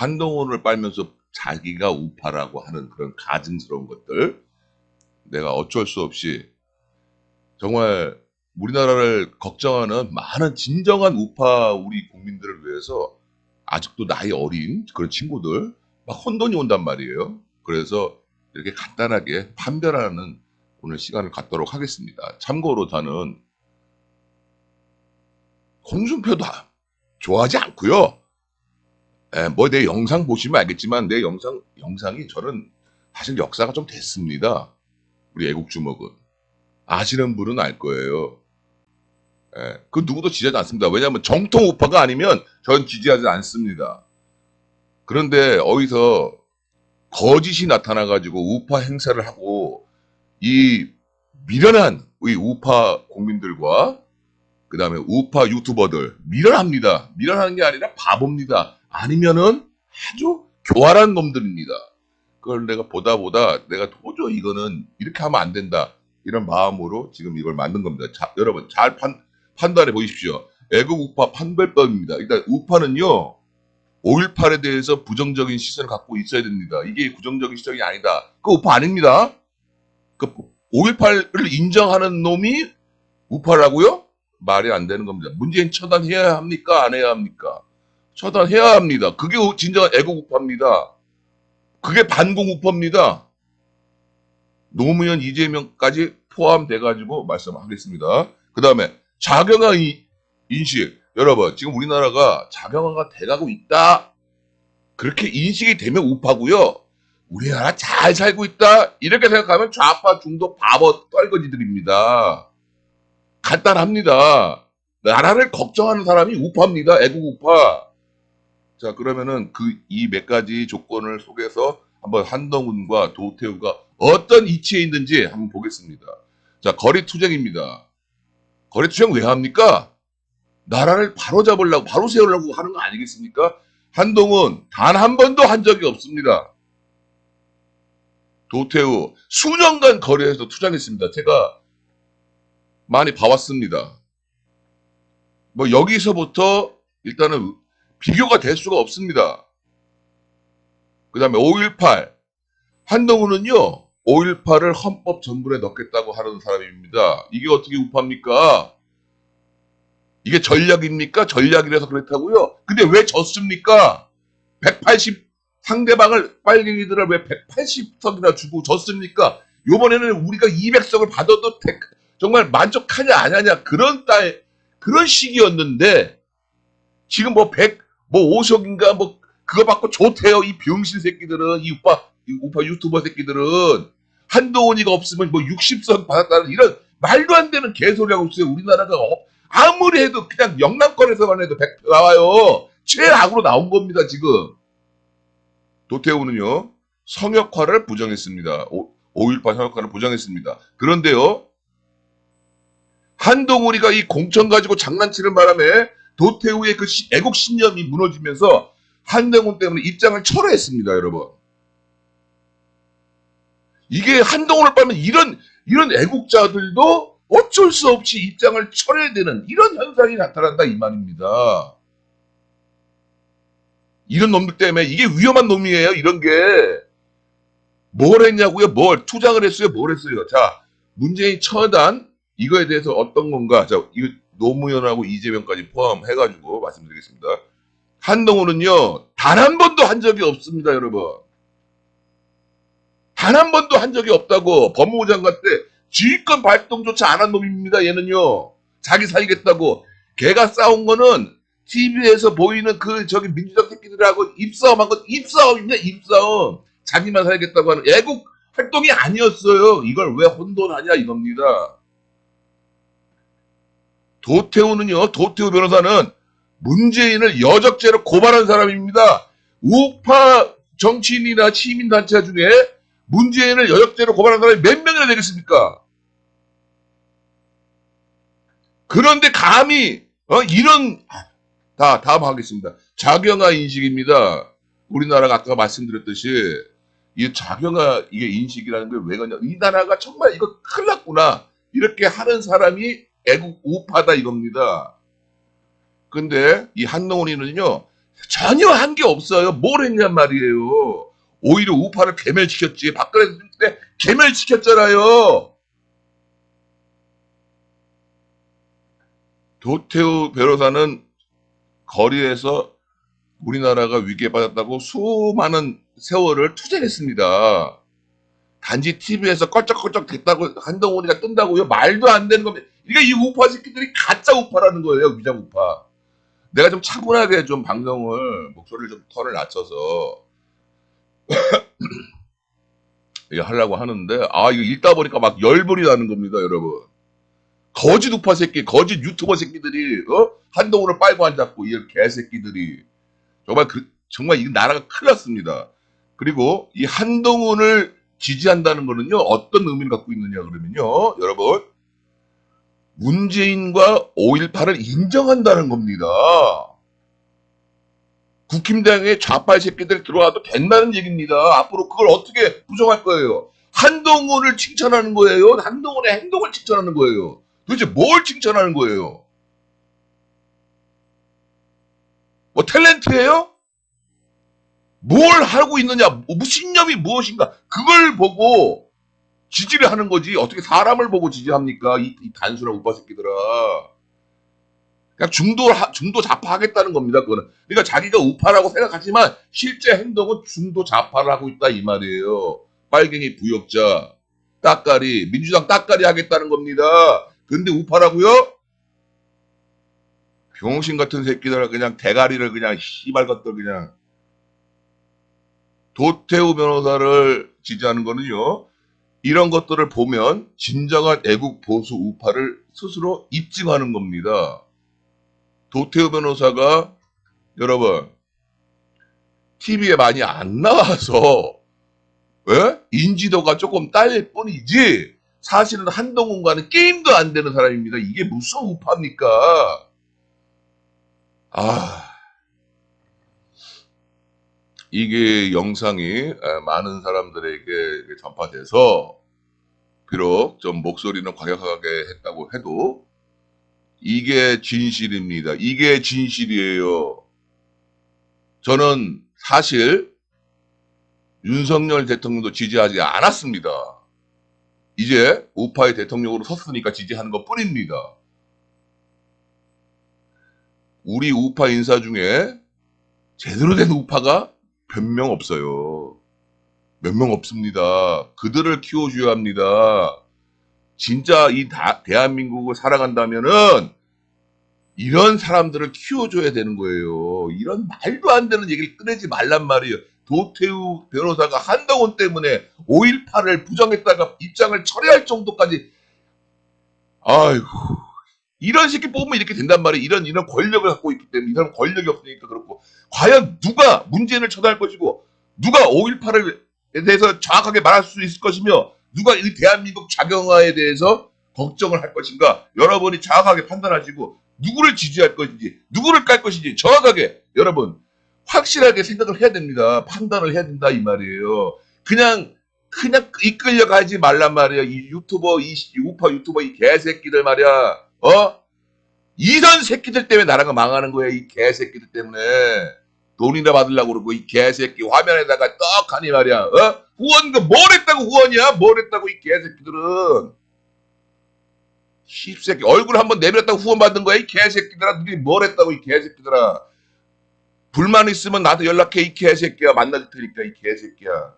한동훈을 빨면서 자기가 우파라고 하는 그런 가증스러운 것들, 내가 어쩔 수 없이 정말 우리나라를 걱정하는 많은 진정한 우파 우리 국민들을 위해서 아직도 나이 어린 그런 친구들 막 혼돈이 온단 말이에요. 그래서 이렇게 간단하게 판별하는 오늘 시간을 갖도록 하겠습니다. 참고로 저는 홍준표도 좋아하지 않고요. 뭐 내 영상 보시면 알겠지만 내 영상이 저는 사실 역사가 좀 됐습니다. 우리 애국주먹은. 아시는 분은 알 거예요. 그 누구도 지지하지 않습니다. 왜냐하면 정통 우파가 아니면 전 지지하지 않습니다. 그런데 어디서 거짓이 나타나가지고 우파 행사를 하고 이 미련한 우리 우파 국민들과 그 다음에 우파 유튜버들 미련합니다. 미련하는 게 아니라 바보입니다. 아니면은 아주 교활한 놈들입니다. 그걸 내가 보다 내가 도저히 이거는 이렇게 하면 안 된다. 이런 마음으로 지금 이걸 만든 겁니다. 자, 여러분 잘 판단해 보십시오. 애국 우파 판별법입니다. 일단 우파는요. 5.18에 대해서 부정적인 시선을 갖고 있어야 됩니다. 이게 부정적인 시선이 아니다. 그 우파 아닙니다. 그 5.18을 인정하는 놈이 우파라고요? 말이 안 되는 겁니다. 문재인 처단해야 합니까? 안 해야 합니까? 처단해야 합니다. 그게 진정한 애국 우파입니다. 그게 반공 우파입니다. 노무현, 이재명까지 포함돼가지고 말씀하겠습니다. 그 다음에 자경화 인식. 여러분, 지금 우리나라가 자경화가 돼가고 있다. 그렇게 인식이 되면 우파고요. 우리나라 잘 살고 있다. 이렇게 생각하면 좌파 중도 바보 떨거지들입니다. 간단합니다. 나라를 걱정하는 사람이 우파입니다. 애국 우파. 자, 그러면은 이 몇 가지 조건을 속에서 한번 한동훈과 도태우가 어떤 이치에 있는지 한번 보겠습니다. 자, 거리투쟁입니다. 거리투쟁 왜 합니까? 나라를 바로 잡으려고, 바로 세우려고 하는 거 아니겠습니까? 한동훈 단 한 번도 한 적이 없습니다. 도태우 수년간 거리에서 투쟁했습니다. 제가 많이 봐왔습니다. 뭐 여기서부터 일단은 비교가 될 수가 없습니다. 그 다음에 5.18 한동훈은요 5.18을 헌법 전문에 넣겠다고 하는 사람입니다. 이게 어떻게 우파입니까? 이게 전략입니까? 전략이라서 그렇다고요? 근데 왜 졌습니까? 180 상대방을 빨갱이들을 왜 180석이나 주고 졌습니까? 요번에는 우리가 200석을 받아도 정말 만족하냐 안 하냐 그런 시기였는데 지금 뭐 5석인가 뭐 그거 받고 좋대요. 이 병신 새끼들은 이 우파 유튜버 새끼들은 한동훈이가 없으면 뭐 60석 받았다는 이런 말도 안 되는 개소리하고 있어요. 우리나라가 아무리 해도 그냥 영남권에서만 해도 100 나와요. 최악으로 나온 겁니다. 지금 도태우는요 성역화를 부정했습니다. 5.18 성역화를 부정했습니다. 그런데요 한동훈이가 이 공천 가지고 장난치는 바람에 도태우의 그 애국 신념이 무너지면서 한동훈 때문에 입장을 철회했습니다. 여러분 이게 한동훈을 빨면 이런 애국자들도 어쩔 수 없이 입장을 철회되는 이런 현상이 나타난다 이 말입니다. 이런 놈들 때문에 이게 위험한 놈이에요. 이런 게 뭘 했냐고요? 뭘 투쟁을 했어요? 뭘 했어요? 자 문재인 처단 이거에 대해서 어떤 건가? 자 이거 노무현하고 이재명까지 포함해가지고 말씀드리겠습니다. 한동훈은요 단 한 번도 한 적이 없습니다. 여러분 단 한 번도 한 적이 없다고 법무부 장관 때 지휘권 발동조차 안 한 놈입니다. 얘는요 자기 살겠다고 걔가 싸운 거는 TV에서 보이는 저기 민주적 새끼들하고 입싸움한 건 입싸움입니다. 입싸움 자기만 살겠다고 하는 애국 활동이 아니었어요. 이걸 왜 혼돈하냐 이겁니다. 도태우 변호사는 문재인을 여적죄로 고발한 사람입니다. 우파 정치인이나 시민단체 중에 문재인을 여적죄로 고발한 사람이 몇 명이나 되겠습니까? 그런데 감히 이런 다음 하겠습니다. 자경화 인식입니다. 우리나라가 아까 말씀드렸듯이 이 자경화 이게 인식이라는 게 왜 그러냐? 이 나라가 정말 이거 큰일 났구나. 이렇게 하는 사람이 애국 우파다 이겁니다. 근데 이 한동훈이는요 전혀 한 게 없어요. 뭘 했냔 말이에요. 오히려 우파를 괴멸시켰지. 박근혜 때 괴멸시켰잖아요. 도태우 변호사는 거리에서 우리나라가 위기에 빠졌다고 수많은 세월을 투쟁했습니다. 단지 TV에서 껄쩍껄쩍 됐다고 한동훈이가 뜬다고요? 말도 안 되는 겁니다. 그러니까 이 우파 새끼들이 가짜 우파라는 거예요. 위장 우파. 내가 좀 차분하게 좀 방송을 목소리를 좀 턴을 낮춰서 이거 하려고 하는데 이거 읽다 보니까 막 열불이 나는 겁니다, 여러분. 거짓 우파 새끼, 거짓 유튜버 새끼들이 한동훈을 빨고 앉았고 이 개새끼들이 정말 이 나라가 큰일 났습니다. 그리고 이 한동훈을 지지한다는 거는요 어떤 의미를 갖고 있느냐 그러면요 여러분 문재인과 5.18을 인정한다는 겁니다. 국힘당의 좌파 새끼들 들어와도 된다는 얘기입니다. 앞으로 그걸 어떻게 부정할 거예요? 한동훈을 칭찬하는 거예요? 한동훈의 행동을 칭찬하는 거예요? 도대체 뭘 칭찬하는 거예요? 뭐 탤런트예요? 뭘 하고 있느냐, 신념이 무엇인가, 그걸 보고 지지를 하는 거지, 어떻게 사람을 보고 지지합니까? 이 단순한 우파 새끼들아. 그냥 중도 좌파 하겠다는 겁니다, 그거는. 그러니까 자기가 우파라고 생각하지만, 실제 행동은 중도 좌파를 하고 있다, 이 말이에요. 빨갱이 부역자, 따까리, 민주당 따까리 하겠다는 겁니다. 근데 우파라고요? 병신 같은 새끼들, 그냥 대가리를 그냥, 씨발 것들 그냥. 도태우 변호사를 지지하는 거는요, 이런 것들을 보면 진정한 애국 보수 우파를 스스로 입증하는 겁니다. 도태우 변호사가 여러분 TV에 많이 안 나와서 인지도가 조금 딸릴 뿐이지 사실은 한동훈과는 게임도 안 되는 사람입니다. 이게 무슨 우파입니까? 이게 영상이 많은 사람들에게 전파돼서 비록 좀 목소리는 과격하게 했다고 해도 이게 진실입니다. 이게 진실이에요. 저는 사실 윤석열 대통령도 지지하지 않았습니다. 이제 우파의 대통령으로 섰으니까 지지하는 것 뿐입니다. 우리 우파 인사 중에 제대로 된 우파가 몇 명 없어요. 몇 명 없습니다. 그들을 키워줘야 합니다. 진짜 이 대한민국을 사랑한다면은 이런 사람들을 키워줘야 되는 거예요. 이런 말도 안 되는 얘기를 꺼내지 말란 말이에요. 도태우 변호사가 한동훈 때문에 5.18을 부정했다가 입장을 철회할 정도까지, 아이고, 이런 새끼 뽑으면 이렇게 된단 말이에요. 이런 권력을 갖고 있기 때문에, 이 사람 권력이 없으니까 그렇고, 과연 누가 문재인을 처단할 것이고, 누가 5.18에 대해서 정확하게 말할 수 있을 것이며, 누가 이 대한민국 자경화에 대해서 걱정을 할 것인가, 여러분이 정확하게 판단하시고, 누구를 지지할 것인지, 누구를 깔 것인지, 정확하게, 여러분, 확실하게 생각을 해야 됩니다. 판단을 해야 된다, 이 말이에요. 그냥 이끌려가지 말란 말이야. 이 유튜버, 이 우파 유튜버, 이 개새끼들 말이야. 이런 새끼들 때문에 나라가 망하는 거야. 이 개새끼들 때문에. 돈이나 받으려고 그러고, 이 개새끼 화면에다가 떡하니 말이야. 후원, 뭘 했다고 후원이야? 뭘 했다고, 이 개새끼들은. 씹새끼. 얼굴 한번 내밀었다고 후원 받는 거야, 이 개새끼들아. 너희 뭘 했다고, 이 개새끼들아. 불만 있으면 나한테 연락해, 이 개새끼야. 만나줄 테니까, 이 개새끼야.